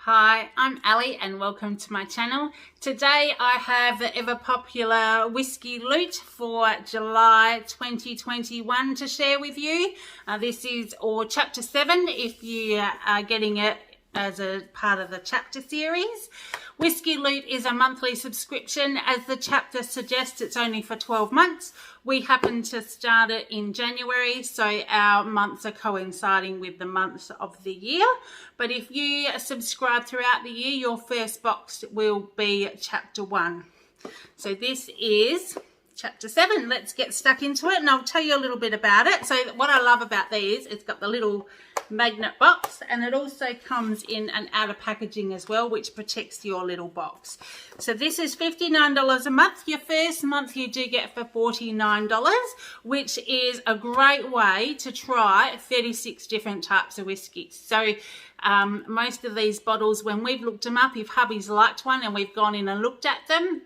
Hi, I'm Ali and welcome to my channel. Today I have the ever popular Whisky Loot for July 2021 to share with you. This is chapter 7 if you are getting it as a part of the chapter series. Whisky Loot is a monthly subscription. As the chapter suggests, it's only for 12 months. We happen to start it in January, so our months are coinciding with the months of the year. But if you subscribe throughout the year, your first box will be chapter 1. So this is chapter 7. Let's get stuck into it and I'll tell you a little bit about it. So what I love about these, it's got the little magnet box and it also comes in an outer packaging as well, which protects your little box. So this is $59 a month. Your first month you do get for $49, which is a great way to try 36 different types of whiskies. So most of these bottles, when we've looked them up, if hubby's liked one and we've gone in and looked at them,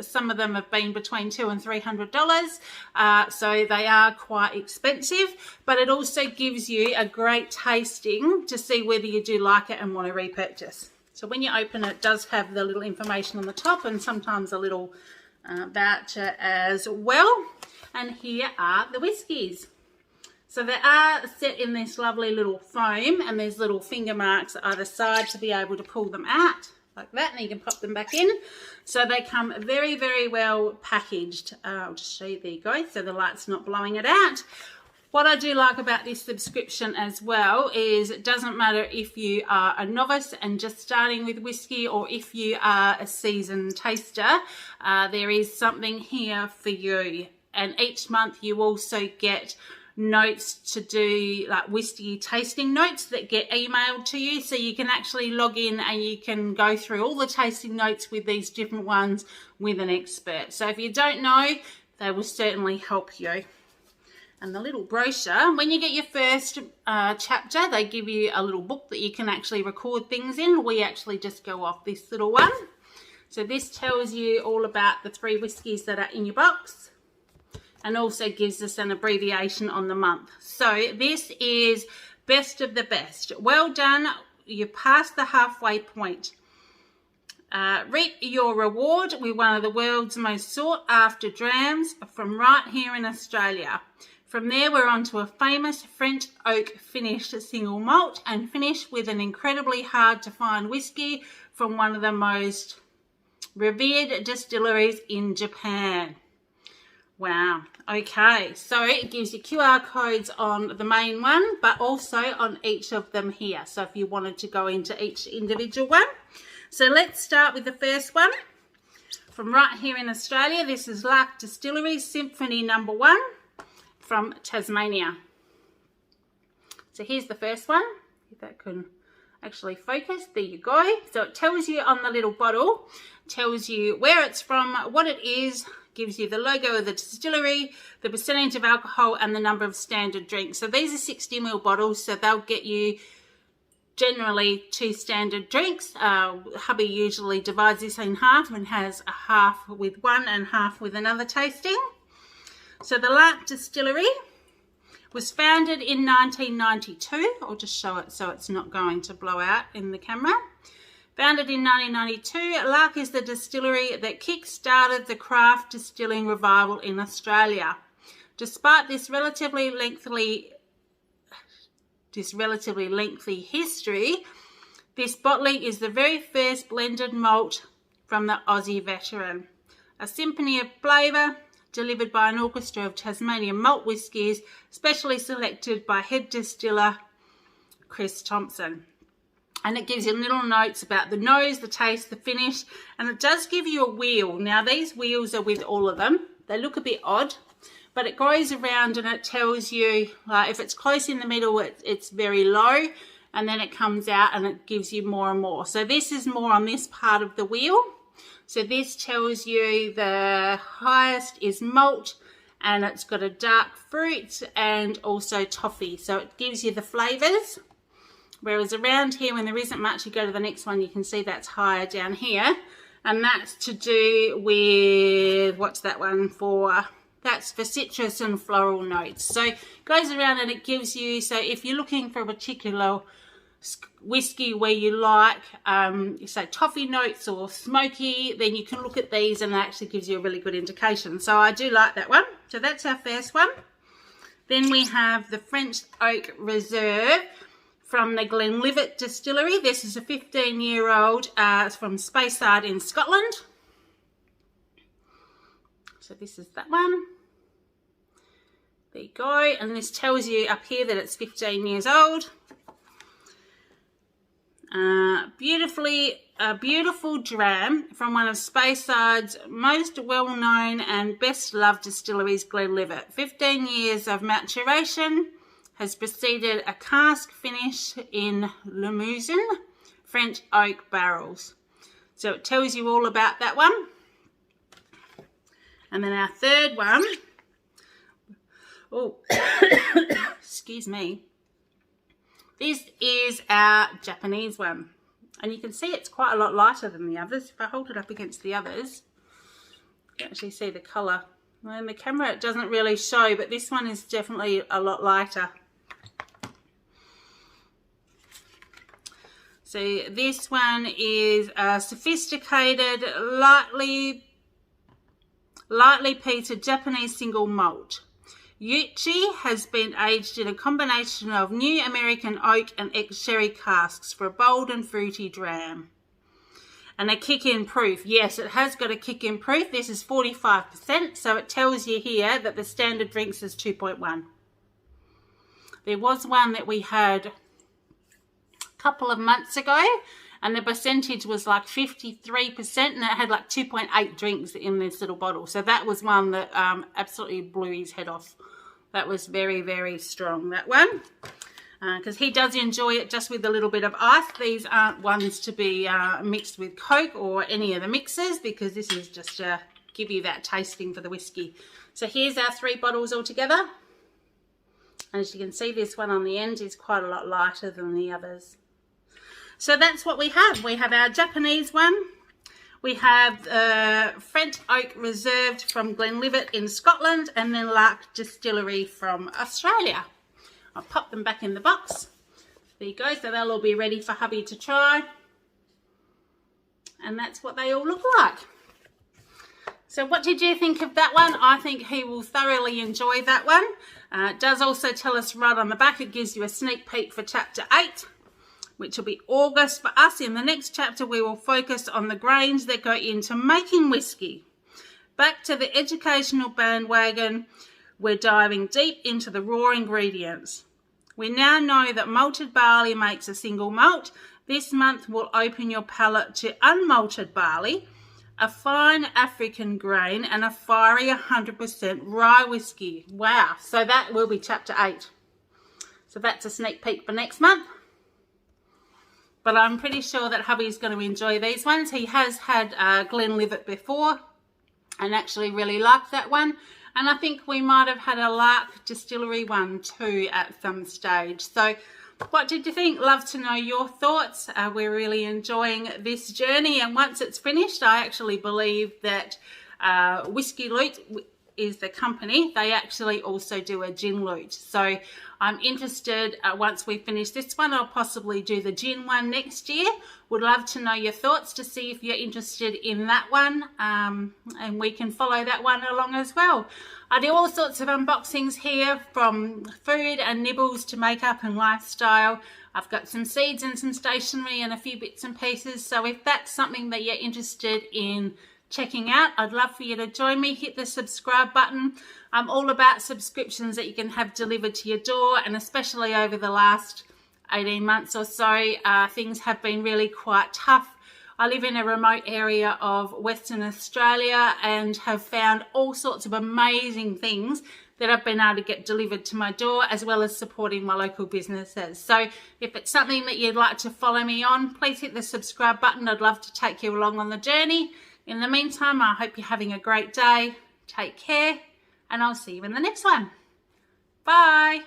some of them have been between $200 and $300, so they are quite expensive, but it also gives you a great tasting to see whether you do like it and want to repurchase. So when you open it, it does have the little information on the top and sometimes a little voucher as well. And here are the whiskies. So they are set in this lovely little foam and there's little finger marks either side to be able to pull them out like that, and you can pop them back in. So they come very, very well packaged. I'll just show you, there you go, so the light's not blowing it out. What I do like about this subscription as well is it doesn't matter if you are a novice and just starting with whiskey or if you are a seasoned taster, there is something here for you. And each month you also get notes to do, like whiskey tasting notes that get emailed to you, so you can actually log in and you can go through all the tasting notes with these different ones with an expert. So if you don't know, they will certainly help you. And the little brochure, when you get your first chapter, they give you a little book that you can actually record things in. We actually just go off this little one. So this tells you all about the 3 whiskies that are in your box, and also gives us an abbreviation on the month. So this is best of the best. Well done, you passed the halfway point. Reap your reward with one of the world's most sought after drams from right here in Australia. From there we're on to a famous French oak finished single malt and finish with an incredibly hard to find whiskey from one of the most revered distilleries in Japan. Wow. Okay, so it gives you QR codes on the main one, but also on each of them here. So if you wanted to go into each individual one. So let's start with the first one. From right here in Australia, this is Lark Distillery Symphony No. 1 from Tasmania. So here's the first one, if that can actually focus. There you go. So it tells you on the little bottle, tells you where it's from, what it is, gives you the logo of the distillery, the percentage of alcohol, and the number of standard drinks. So these are 60 ml bottles, so they'll get you generally 2 standard drinks. Hubby usually divides this in half and has a half with one and half with another tasting. So the Lark Distillery was founded in 1992. I'll just show it so it's not going to blow out in the camera. Founded in 1992, Lark is the distillery that kick-started the craft distilling revival in Australia. Despite this relatively lengthy history, this bottling is the very first blended malt from the Aussie veteran. A symphony of flavour delivered by an orchestra of Tasmanian malt whiskies, specially selected by head distiller Chris Thompson. And it gives you little notes about the nose, the taste, the finish, and it does give you a wheel. Now these wheels are with all of them. They look a bit odd, but it goes around and it tells you, if it's close in the middle, it's very low, and then it comes out and it gives you more and more. So this is more on this part of the wheel. So this tells you the highest is malt, and it's got a dark fruit and also toffee. So it gives you the flavours. Whereas around here, when there isn't much, you go to the next one, you can see that's higher down here. And that's to do with, what's that one for? That's for citrus and floral notes. So it goes around and it gives you, so if you're looking for a particular whiskey where you like, say toffee notes or smoky, then you can look at these and it actually gives you a really good indication. So I do like that one. So that's our first one. Then we have the French Oak Reserve from the Glenlivet Distillery. This is a 15-year-old. It's from Speyside in Scotland. So this is that one. There you go. And this tells you up here that it's 15 years old. A beautiful dram from one of Speyside's most well-known and best-loved distilleries, Glenlivet. 15 years of maturation has preceded a cask finish in Limousin French oak barrels. So it tells you all about that one. And then our third one, oh, excuse me. This is our Japanese one. And you can see it's quite a lot lighter than the others. If I hold it up against the others, you can actually see the colour. Well, in the camera it doesn't really show, but this one is definitely a lot lighter. So this one is a sophisticated, lightly peated Japanese single malt. Yuchi has been aged in a combination of new American oak and ex-sherry casks for a bold and fruity dram. And a kick-in proof. Yes, it has got a kick-in proof. This is 45%, so it tells you here that the standard drinks is 2.1. There was one that we had a couple of months ago, and the percentage was like 53%, and it had like 2.8 drinks in this little bottle. So that was one that absolutely blew his head off. That was very, very strong, that one. Because he does enjoy it just with a little bit of ice. These aren't ones to be mixed with Coke or any of the mixers, because this is just to give you that tasting for the whiskey. So here's our 3 bottles all together. And as you can see, this one on the end is quite a lot lighter than the others. So that's what we have. We have our Japanese one. We have French Oak Reserved from Glenlivet in Scotland, and then Lark Distillery from Australia. I'll pop them back in the box. There you go. So they'll all be ready for hubby to try. And that's what they all look like. So what did you think of that one? I think he will thoroughly enjoy that one. It does also tell us right on the back, it gives you a sneak peek for chapter 8. Which will be August for us. In the next chapter, we will focus on the grains that go into making whiskey. Back to the educational bandwagon, we're diving deep into the raw ingredients. We now know that malted barley makes a single malt. This month will open your palate to unmalted barley, a fine African grain, and a fiery 100% rye whiskey. Wow, so that will be chapter 8. So that's a sneak peek for next month. But I'm pretty sure that hubby's going to enjoy these ones. He has had Glenlivet before and actually really liked that one. And I think we might have had a Lark Distillery one too at some stage. So what did you think? Love to know your thoughts. We're really enjoying this journey. And once it's finished, I actually believe that Whisky Loot is the company. They actually also do a gin loot. So I'm interested, once we finish this one, I'll possibly do the gin one next year. Would love to know your thoughts to see if you're interested in that one, and we can follow that one along as well. I do all sorts of unboxings here, from food and nibbles to makeup and lifestyle. I've got some seeds and some stationery and a few bits and pieces. So if that's something that you're interested in checking out, I'd love for you to join me. Hit the subscribe button. I'm all about subscriptions that you can have delivered to your door, and especially over the last 18 months or so, things have been really quite tough. I live in a remote area of Western Australia and have found all sorts of amazing things that I've been able to get delivered to my door, as well as supporting my local businesses. So if it's something that you'd like to follow me on, please hit the subscribe button. I'd love to take you along on the journey. In the meantime, I hope you're having a great day. Take care, and I'll see you in the next one. Bye.